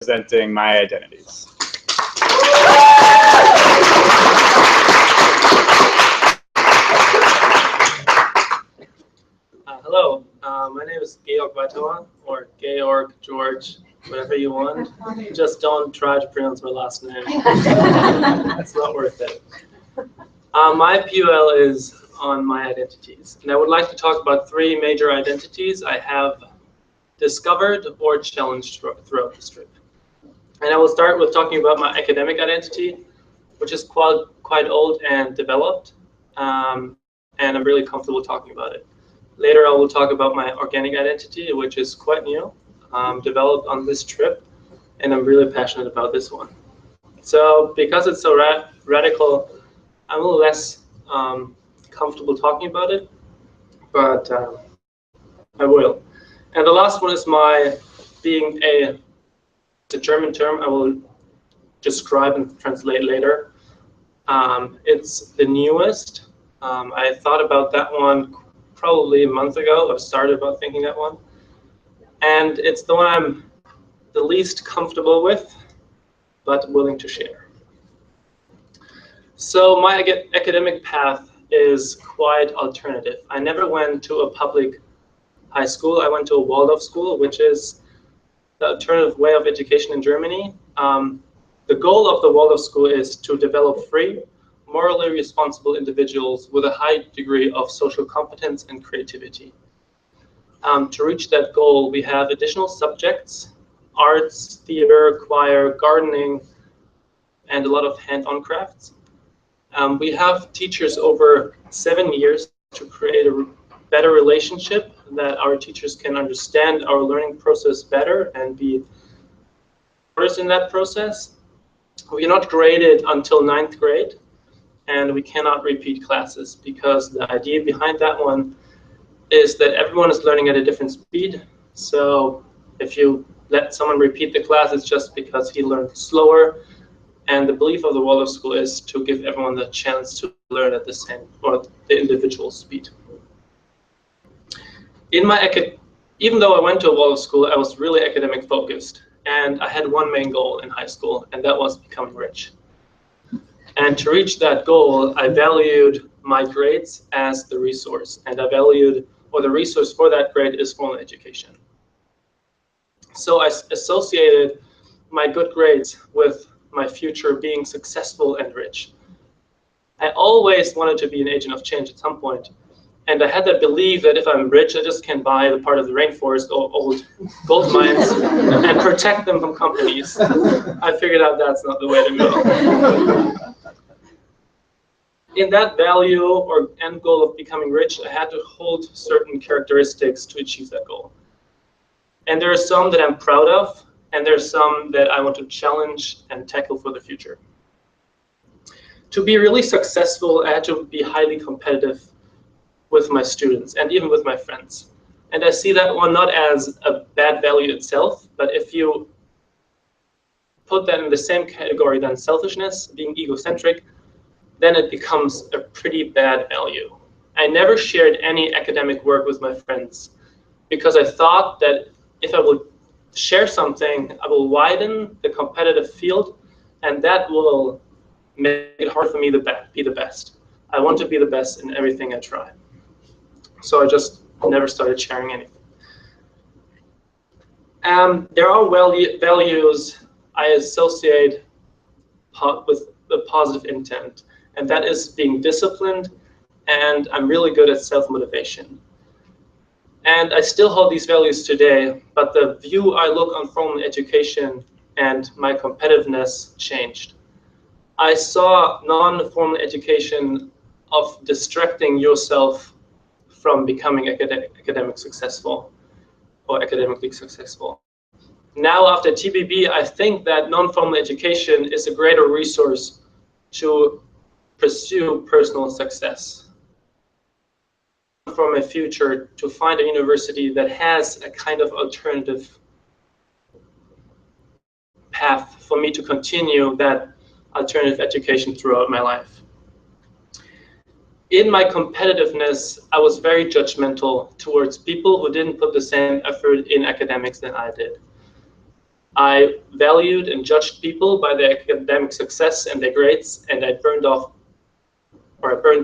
presenting my identities. Hello, my name is Georg Weitauer, or Georg, George, whatever you want. Just don't try to pronounce my last name. It's not worth it. My PUL is on my identities, and I would like to talk about 3 major identities I have discovered or challenged throughout this trip. And I will start with talking about my academic identity, which is quite old and developed, and I'm really comfortable talking about it. Later, I will talk about my organic identity, which is quite new, developed on this trip, and I'm really passionate about this one. So because it's so radical, I'm a little less comfortable talking about it, but I will. And the last one is my being the German term I will describe and translate later. It's the newest. I thought about that one probably a month ago, or started about thinking that one. And it's the one I'm the least comfortable with, but willing to share. So my academic path is quite alternative. I never went to a public high school. I went to a Waldorf school, which is the alternative way of education in Germany. The goal of the Waldorf school is to develop free, morally responsible individuals with a high degree of social competence and creativity. To reach that goal, we have additional subjects: arts, theater, choir, gardening, and a lot of hand-on crafts. We have teachers over 7 years to create a better relationship, that our teachers can understand our learning process better and be first in that process. We are not graded until 9th grade, and we cannot repeat classes, because the idea behind that one is that everyone is learning at a different speed. So if you let someone repeat the class, it's just because he learned slower. And the belief of the Waldorf school is to give everyone the chance to learn at the same, or the individual speed. Even though I went to a Waldorf school, I was really academic focused, and I had one main goal in high school, and that was becoming rich. And to reach that goal, I valued my grades as the resource, and I valued, or the resource for that grade is formal education. So I associated my good grades with my future being successful and rich. I always wanted to be an agent of change at some point. And I had that belief that if I'm rich, I just can buy the part of the rainforest or old gold mines and protect them from companies. I figured out that's not the way to go. In that value or end goal of becoming rich, I had to hold certain characteristics to achieve that goal. And there are some that I'm proud of, and there are some that I want to challenge and tackle for the future. To be really successful, I had to be highly competitive with my students and even with my friends. And I see that one not as a bad value itself, but if you put that in the same category than selfishness, being egocentric, then it becomes a pretty bad value. I never shared any academic work with my friends, because I thought that if I would share something, I will widen the competitive field, and that will make it hard for me to be the best. I want to be the best in everything I try. So I just never started sharing anything. There are values I associate with the positive intent, and that is being disciplined, and I'm really good at self-motivation. And I still hold these values today, but the view I look on formal education and my competitiveness changed. I saw non-formal education of distracting yourself from becoming academic successful or academically successful. Now after TBB, I think that non-formal education is a greater resource to pursue personal success. From a future to find a university that has a kind of alternative path for me to continue that alternative education throughout my life. In my competitiveness, I was very judgmental towards people who didn't put the same effort in academics than I did. I valued and judged people by their academic success and their grades, and I burned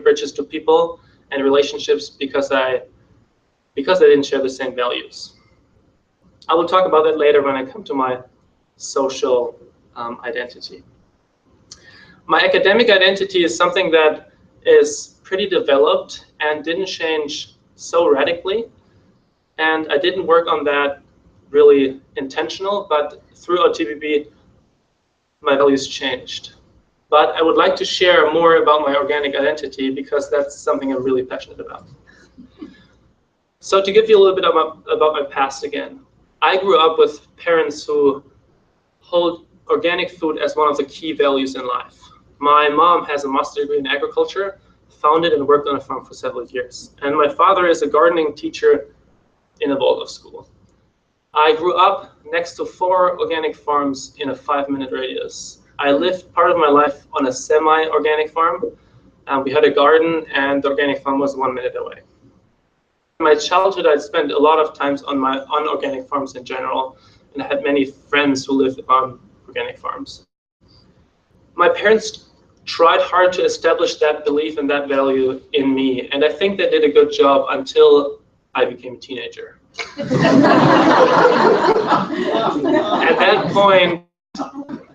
bridges to people and relationships because I didn't share the same values. I will talk about that later when I come to my social identity. My academic identity is something that is pretty developed and didn't change so radically. And I didn't work on that really intentional, but throughout TBB, my values changed. But I would like to share more about my organic identity because that's something I'm really passionate about. So to give you a little bit about my past again, I grew up with parents who hold organic food as one of the key values in life. My mom has a master's degree in agriculture, founded and worked on a farm for several years. And my father is a gardening teacher in a Waldorf school. I grew up next to 4 organic farms in a 5-minute radius. I lived part of my life on a semi-organic farm. We had a garden, and the organic farm was 1 minute away. In my childhood, I spent a lot of times on organic farms in general, and I had many friends who lived on organic farms. My parents tried hard to establish that belief and that value in me, and I think they did a good job until I became a teenager. At that point,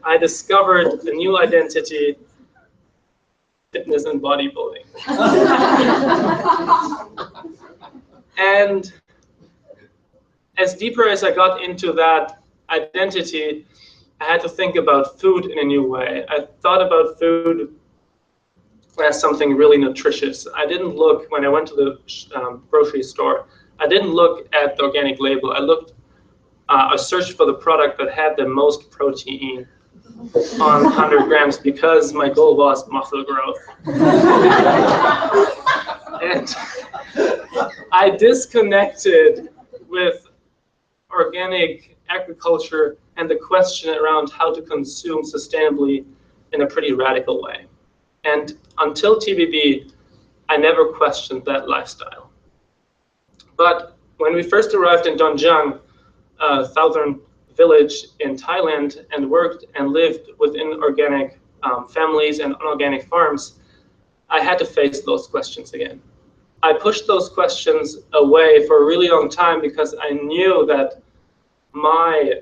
I discovered a new identity: fitness and bodybuilding. And as deeper as I got into that identity, I had to think about food in a new way. I thought about food as something really nutritious. I didn't look, when I went to the grocery store, I didn't look at the organic label. I searched for the product that had the most protein on 100 grams because my goal was muscle growth. And I disconnected with organic agriculture and the question around how to consume sustainably in a pretty radical way. And until TBB, I never questioned that lifestyle. But when we first arrived in Dongjang, a southern village in Thailand, and worked and lived within organic families and unorganic farms, I had to face those questions again. I pushed those questions away for a really long time because I knew that my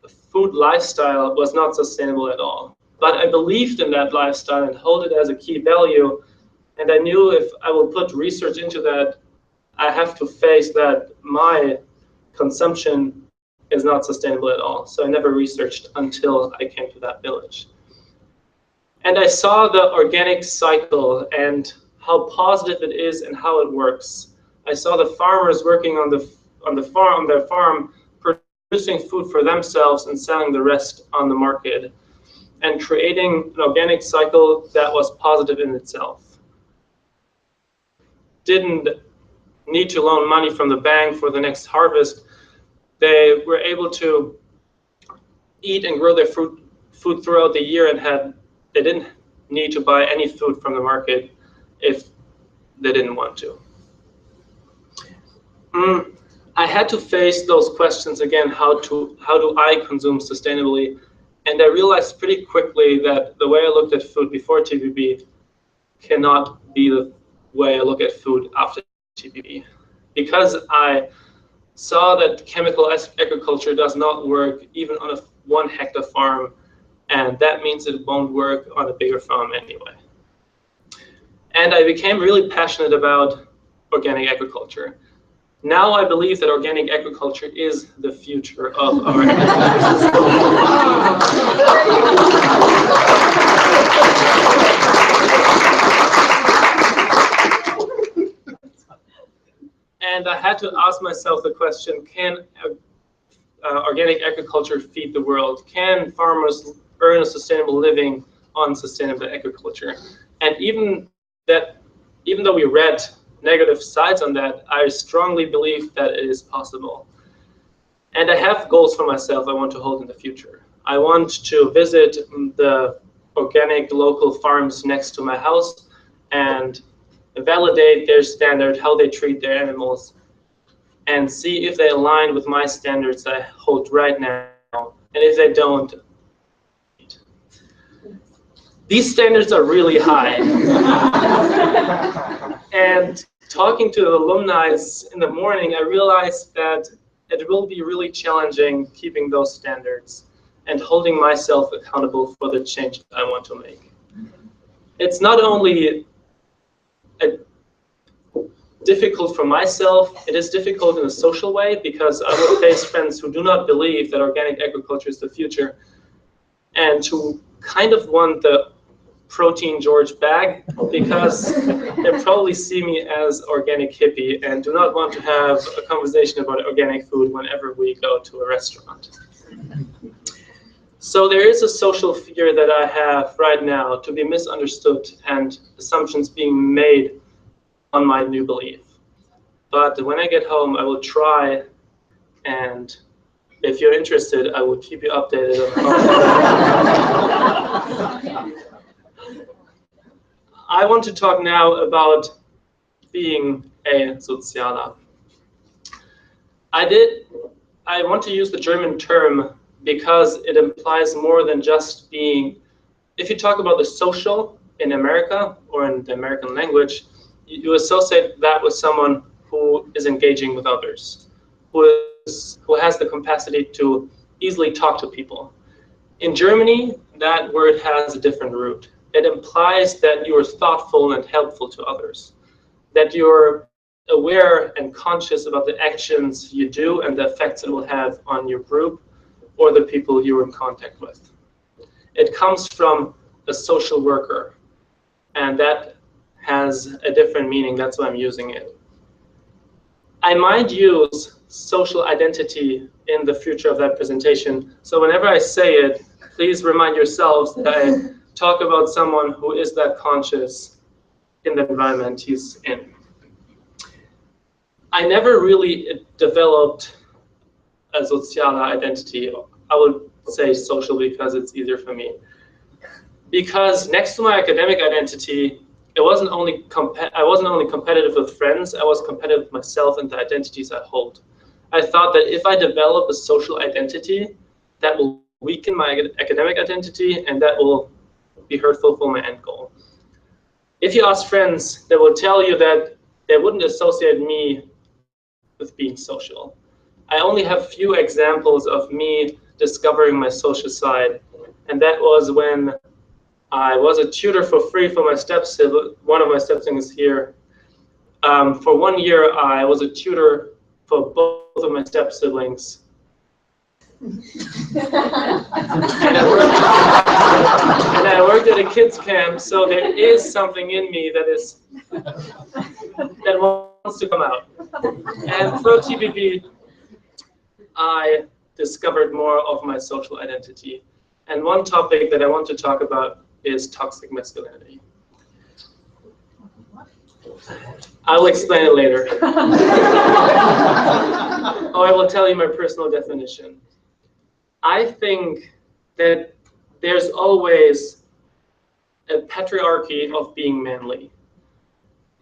food lifestyle was not sustainable at all. But I believed in that lifestyle and held it as a key value. And I knew if I will put research into that, I have to face that my consumption is not sustainable at all. So I never researched until I came to that village. And I saw the organic cycle and how positive it is and how it works. I saw the farmers working on their farm, producing food for themselves and selling the rest on the market, and creating an organic cycle that was positive in itself. Didn't need to loan money from the bank for the next harvest. They were able to eat and grow their food throughout the year, and they didn't need to buy any food from the market if they didn't want to. I had to face those questions again, how do I consume sustainably? And I realized pretty quickly that the way I looked at food before TBB cannot be the way I look at food after TBB. Because I saw that chemical agriculture does not work even on a 1 hectare farm, and that means it won't work on a bigger farm anyway. And I became really passionate about organic agriculture. Now I believe that organic agriculture is the future of our agriculture. And I had to ask myself the question, can organic agriculture feed the world? Can farmers earn a sustainable living on sustainable agriculture? And even though we read negative sides on that, I strongly believe that it is possible. And I have goals for myself I want to hold in the future. I want to visit the organic local farms next to my house and validate their standard, how they treat their animals, and see if they align with my standards I hold right now and if they don't, these standards are really high. And talking to the alumni in the morning, I realized that it will be really challenging keeping those standards and holding myself accountable for the change I want to make. It's not only difficult for myself, it is difficult in a social way because I will face friends who do not believe that organic agriculture is the future and who kind of want the protein George bag because they probably see me as organic hippie and do not want to have a conversation about organic food whenever we go to a restaurant. So there is a social fear that I have right now to be misunderstood and assumptions being made on my new belief. But when I get home, I will try, and if you're interested, I will keep you updated on I want to talk now about being a Sozialer. I want to use the German term because it implies more than just being, if you talk about the social in America or in the American language, you associate that with someone who is engaging with others, who has the capacity to easily talk to people. In Germany, that word has a different root. It implies that you are thoughtful and helpful to others, that you're aware and conscious about the actions you do and the effects it will have on your group or the people you're in contact with. It comes from a social worker, and that has a different meaning. That's why I'm using it. I might use social identity in the future of that presentation. So whenever I say it, please remind yourselves that I talk about someone who is that conscious in the environment he's in. I never really developed a Sozialer identity. I would say social because it's easier for me. Because next to my academic identity, I wasn't only competitive with friends, I was competitive with myself and the identities I hold. I thought that if I develop a social identity, that will weaken my academic identity and that will be hurtful for my end goal. If you ask friends, they will tell you that they wouldn't associate me with being social. I only have few examples of me discovering my social side, and that was when I was a tutor for free for my step-sibling, one of my step-siblings here. For 1 year, I was a tutor for both of my step-siblings. And I worked at a kids camp, so there is something in me that wants to come out. And through TBB, I discovered more of my social identity. And one topic that I want to talk about is toxic masculinity. I will explain it later. Or I will tell you my personal definition. I think that there's always a patriarchy of being manly.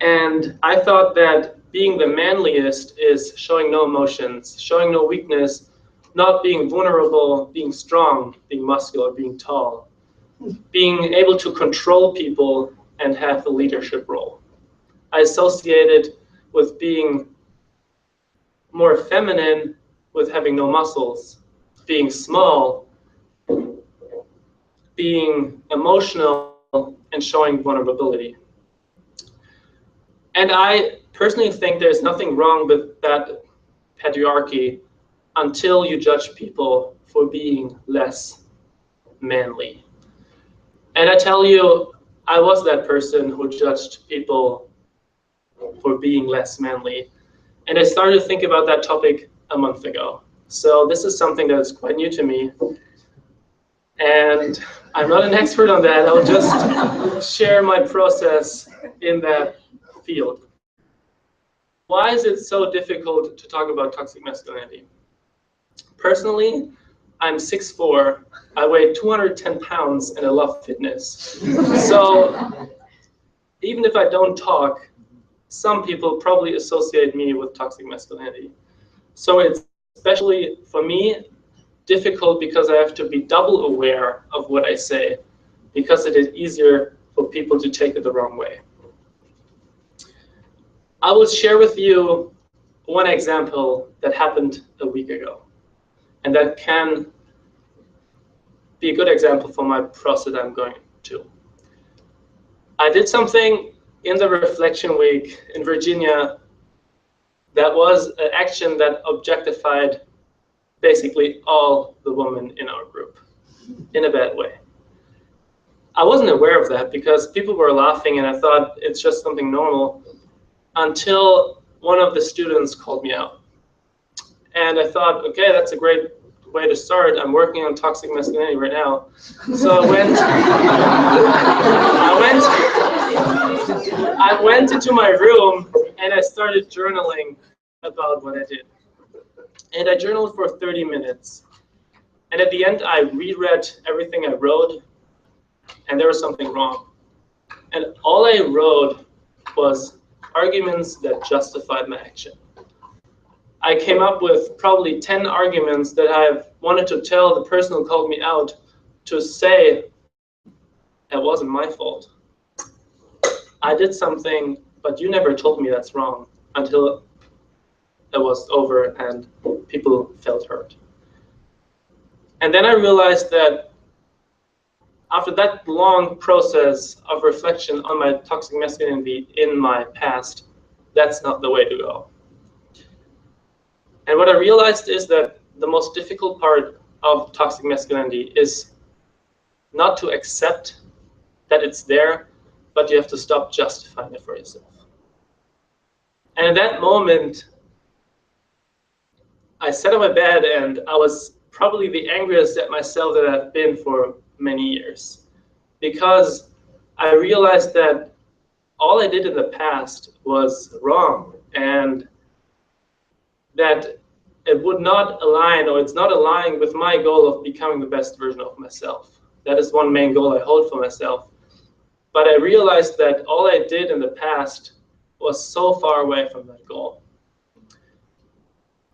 And I thought that being the manliest is showing no emotions, showing no weakness, not being vulnerable, being strong, being muscular, being tall, being able to control people and have a leadership role. I associated with being more feminine with having no muscles, being small, being emotional, and showing vulnerability. And I personally think there's nothing wrong with that patriarchy until you judge people for being less manly. And I tell you, I was that person who judged people for being less manly. And I started to think about that topic a month ago. So this is something that is quite new to me. And I'm not an expert on that. I'll just share my process in that field. Why is it so difficult to talk about toxic masculinity? Personally, I'm 6'4", I weigh 210 pounds, and I love fitness. So even if I don't talk, some people probably associate me with toxic masculinity. So it's especially for me difficult because I have to be double aware of what I say, because it is easier for people to take it the wrong way. I will share with you one example that happened a week ago, and that can be a good example for my process I'm going to. I did something in the reflection week in Virginia that was an action that objectified basically all the women in our group in a bad way. I wasn't aware of that because people were laughing and I thought it's just something normal until one of the students called me out. And I thought, okay, that's a great way to start. I'm working on toxic masculinity right now. So I went into my room and I started journaling about what I did. And I journaled for 30 minutes. And at the end, I reread everything I wrote, and there was something wrong. And all I wrote was arguments that justified my action. I came up with probably 10 arguments that I've wanted to tell the person who called me out to say it wasn't my fault. I did something, but you never told me that's wrong until it was over and people felt hurt. And then I realized that after that long process of reflection on my toxic masculinity in my past, that's not the way to go. And what I realized is that the most difficult part of toxic masculinity is not to accept that it's there, but you have to stop justifying it for yourself. And in that moment, I sat on my bed and I was probably the angriest at myself that I've been for many years, because I realized that all I did in the past was wrong, and that it would not align, or it's not aligned with my goal of becoming the best version of myself. That is one main goal I hold for myself. But I realized that all I did in the past was so far away from that goal.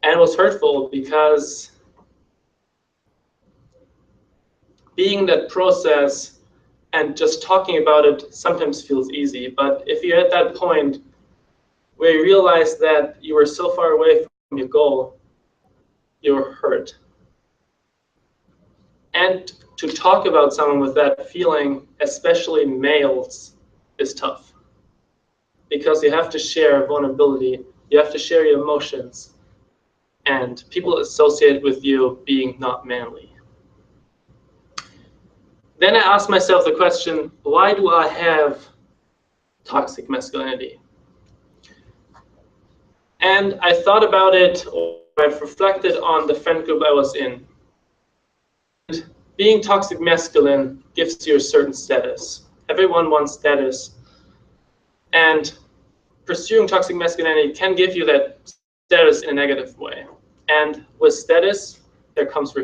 And it was hurtful because being that process and just talking about it sometimes feels easy. But if you're at that point where you realize that you were so far away from your goal, you're hurt. And to talk about someone with that feeling, especially males, is tough. Because you have to share vulnerability, you have to share your emotions, and people associate with you being not manly. Then I asked myself the question, why do I have toxic masculinity? And I thought about it, or I've reflected on the friend group I was in. And being toxic masculine gives you a certain status. Everyone wants status. And pursuing toxic masculinity can give you that status in a negative way. And with status, there comes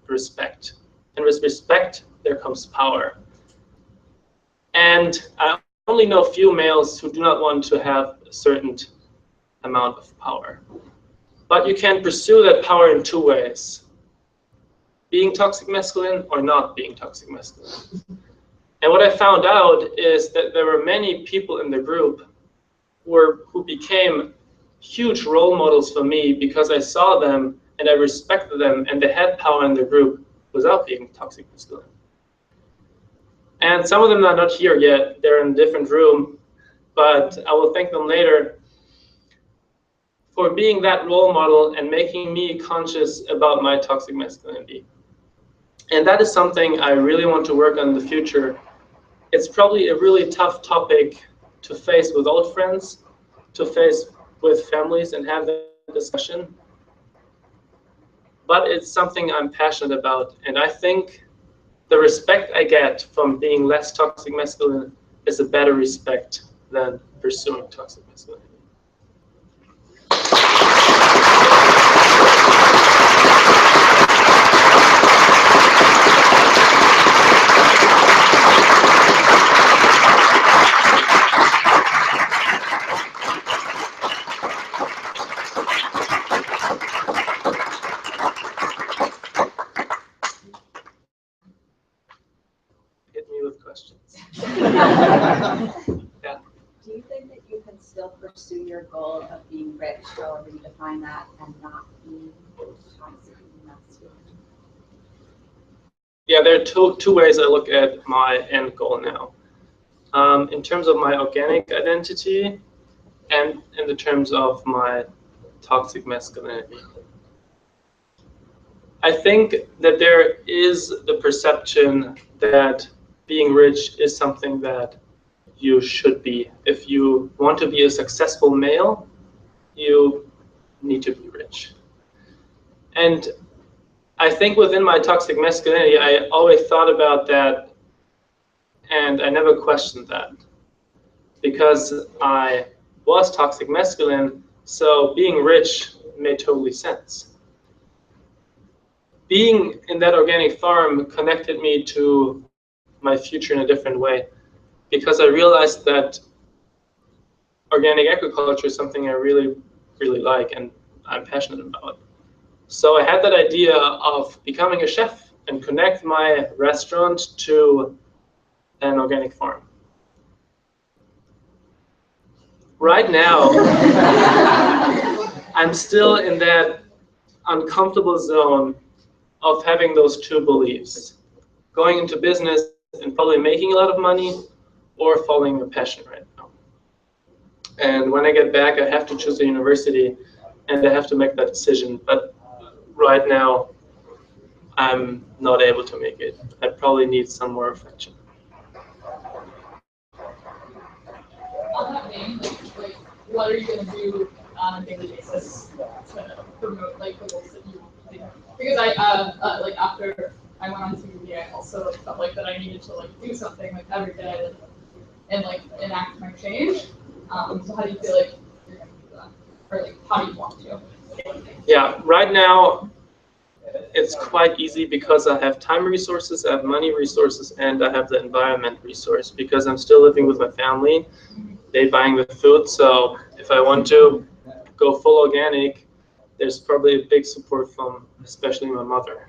respect. And with respect, there comes power. And I only know few males who do not want to have a certain amount of power. But you can pursue that power in two ways: being toxic masculine or not being toxic masculine. And what I found out is that there were many people in the group who became huge role models for me because I saw them and I respected them and they had power in the group without being toxic masculine. And some of them are not here yet, they're in a different room, but I will thank them later for being that role model and making me conscious about my toxic masculinity. And that is something I really want to work on in the future. It's probably a really tough topic to face with old friends, to face with families and have that discussion. But it's something I'm passionate about. And I think the respect I get from being less toxic masculine is a better respect than pursuing toxic masculinity. questions. Yeah. Do you think that you can still pursue your goal of being rich, however you define that, and not be toxic masculine? Yeah, there are two ways I look at my end goal now. In terms of my organic identity and in the terms of my toxic masculinity. I think that there is the perception that being rich is something that you should be. If you want to be a successful male, you need to be rich. And I think within my toxic masculinity, I always thought about that, and I never questioned that. Because I was toxic masculine, so being rich made totally sense. Being in that organic farm connected me to my future in a different way, because I realized that organic agriculture is something I really, really like and I'm passionate about. So I had that idea of becoming a chef and connect my restaurant to an organic farm. Right now, I'm still in that uncomfortable zone of having those two beliefs. Going into business and probably making a lot of money, or following a passion right now. And when I get back, I have to choose a university and I have to make that decision. But right now, I'm not able to make it. I probably need some more reflection. On that vein, like, what are you going to do on a daily basis to promote like the goals that you think? Because I like after I went on TBB, I also felt like that I needed to like do something like every day and like enact my change. So how do you feel like you're going to do that, or like how do you want to? Yeah, right now it's quite easy because I have time resources, I have money resources, and I have the environment resource because I'm still living with my family. They buying the food, so if I want to go full organic, there's probably a big support from especially my mother.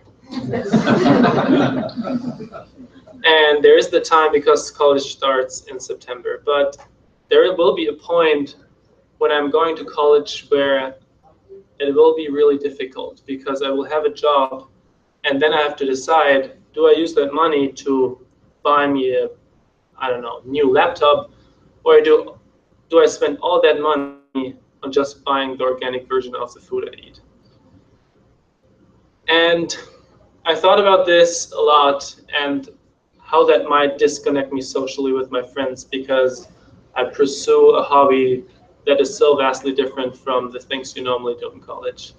And there is the time because college starts in September, but there will be a point when I'm going to college where it will be really difficult because I will have a job and then I have to decide, do I use that money to buy me a, I don't know, new laptop, or do I spend all that money on just buying the organic version of the food I eat? And I thought about this a lot and how that might disconnect me socially with my friends because I pursue a hobby that is so vastly different from the things you normally do in college.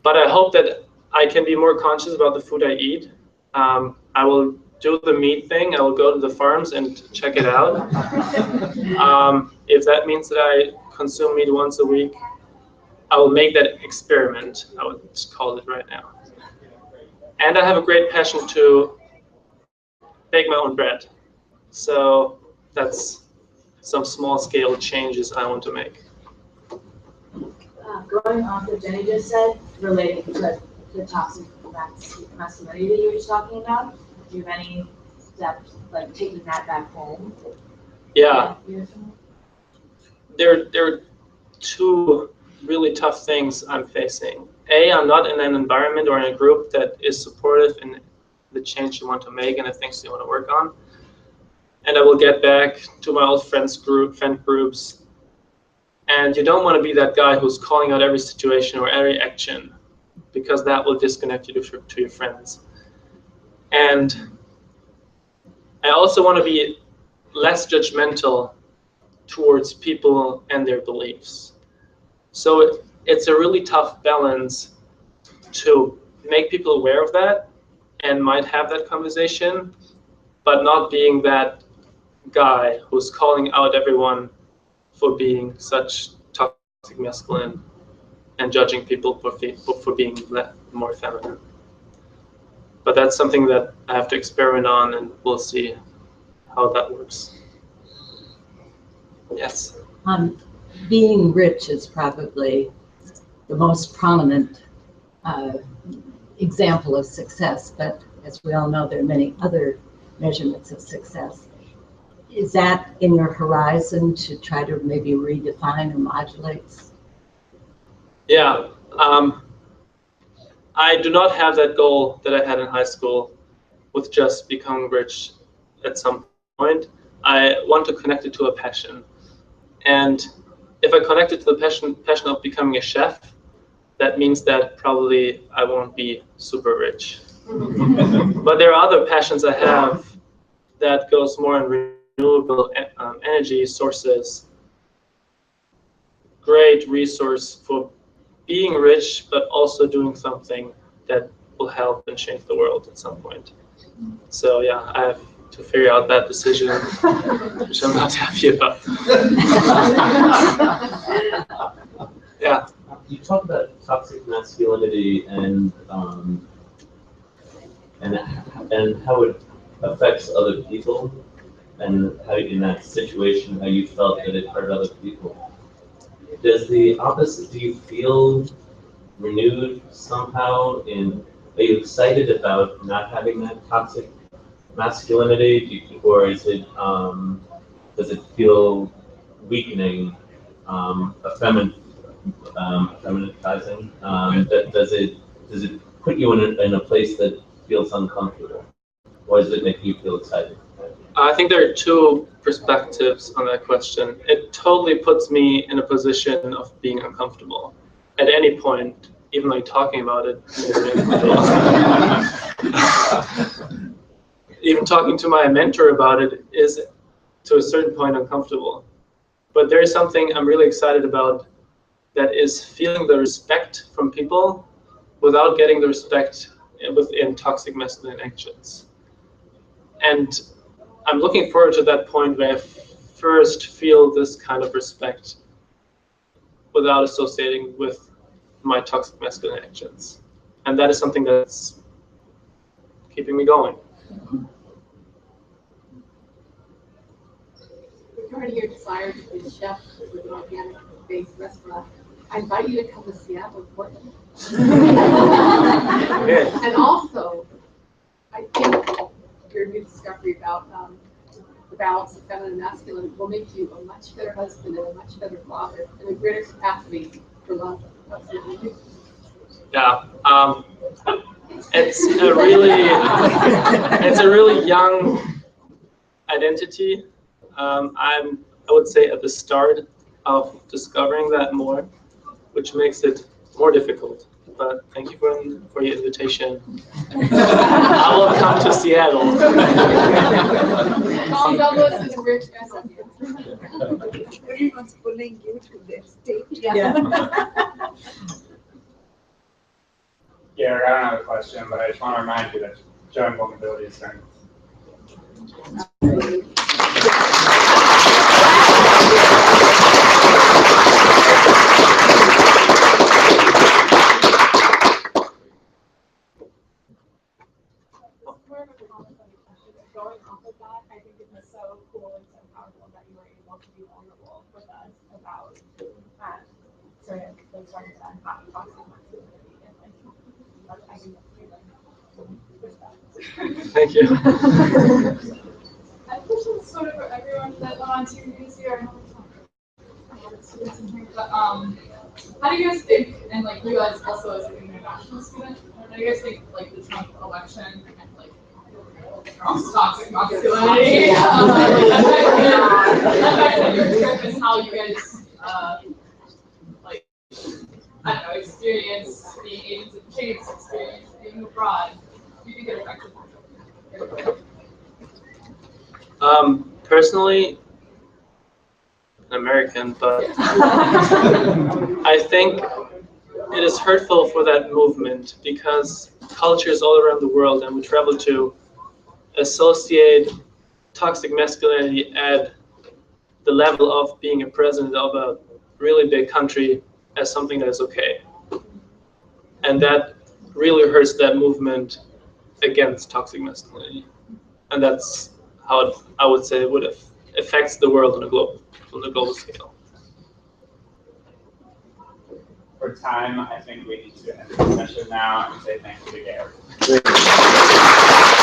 But I hope that I can be more conscious about the food I eat. I will do the meat thing. I will go to the farms and check it out. If that means that I consume meat once a week, I will make that experiment, I would call it right now. And I have a great passion to bake my own bread. So that's some small scale changes I want to make. Going off what Jenny just said, relating to the toxic masculinity that you were just talking about, do you have any steps like taking that back home? Yeah. There are two really tough things I'm facing. A, I'm not in an environment or in a group that is supportive in the change you want to make and the things you want to work on. And I will get back to my old friend groups. And you don't want to be that guy who's calling out every situation or every action, because that will disconnect you to your friends. And I also want to be less judgmental towards people and their beliefs. So it's a really tough balance to make people aware of that and might have that conversation, but not being that guy who's calling out everyone for being such toxic masculine and judging people for being more feminine. But that's something that I have to experiment on, and we'll see how that works. Yes? Being rich is probably the most prominent example of success, but as we all know, there are many other measurements of success. Is that in your horizon to try to maybe redefine or modulate? Yeah. I do not have that goal that I had in high school with just becoming rich at some point. I want to connect it to a passion. And if I connect it to the passion of becoming a chef, that means that probably I won't be super rich. But there are other passions I have that goes more in renewable energy sources. Great resource for being rich, but also doing something that will help and change the world at some point. So yeah, I have to figure out that decision, which I'm not happy about. Yeah. You talk about toxic masculinity and how it affects other people, and how in that situation how you felt that it hurt other people. Does the opposite? Do you feel renewed somehow? Are you excited about not having that toxic masculinity, or is it does it feel weakening, feminizing? Does it put you in a place that feels uncomfortable, or does it make you feel excited? I think there are two perspectives on that question. It totally puts me in a position of being uncomfortable at any point, even like talking about it. Even talking to my mentor about it is, to a certain point, uncomfortable. But there is something I'm really excited about, that is feeling the respect from people without getting the respect within toxic masculine actions. And I'm looking forward to that point where I first feel this kind of respect without associating with my toxic masculine actions. And that is something that's keeping me going. Regarding your desire to be a chef with an organic-based restaurant, I invite you to come to Seattle and Portland. And also, I think your new discovery about the balance of feminine and masculine will make you a much better husband and a much better father, and a greater capacity for love. Absolutely. Yeah, it's a really young identity. I would say at the start of discovering that more, which makes it more difficult. But thank you for your invitation. I will come to Seattle. Tom Douglas is a rich person. Everyone's pulling you to their state. Yeah. Yeah, I don't have a question, but I just want to remind you that showing vulnerability is strength. Going off of that, I think it was so cool and so powerful that you were able to be vulnerable with us about sort of like starting to unpack toxic masculinity, and like I think that's Thank you. I have questions sort of for everyone that went on to this year. But how do you guys think, and like you guys also as an international student, how do you guys think like the Trump election and like toxic masculinity affected your trip, and how you guys like, I don't know, experience being agents of change, experience being abroad? Do you think it affected your trip? Personally, an American, but I think it is hurtful for that movement, because cultures all around the world, and we travel to, associate toxic masculinity at the level of being a president of a really big country as something that is okay. And that really hurts that movement against toxic masculinity. And that's how I would say it would affects the world on a global scale. For time, I think we need to end the session now and say thank you to Georg.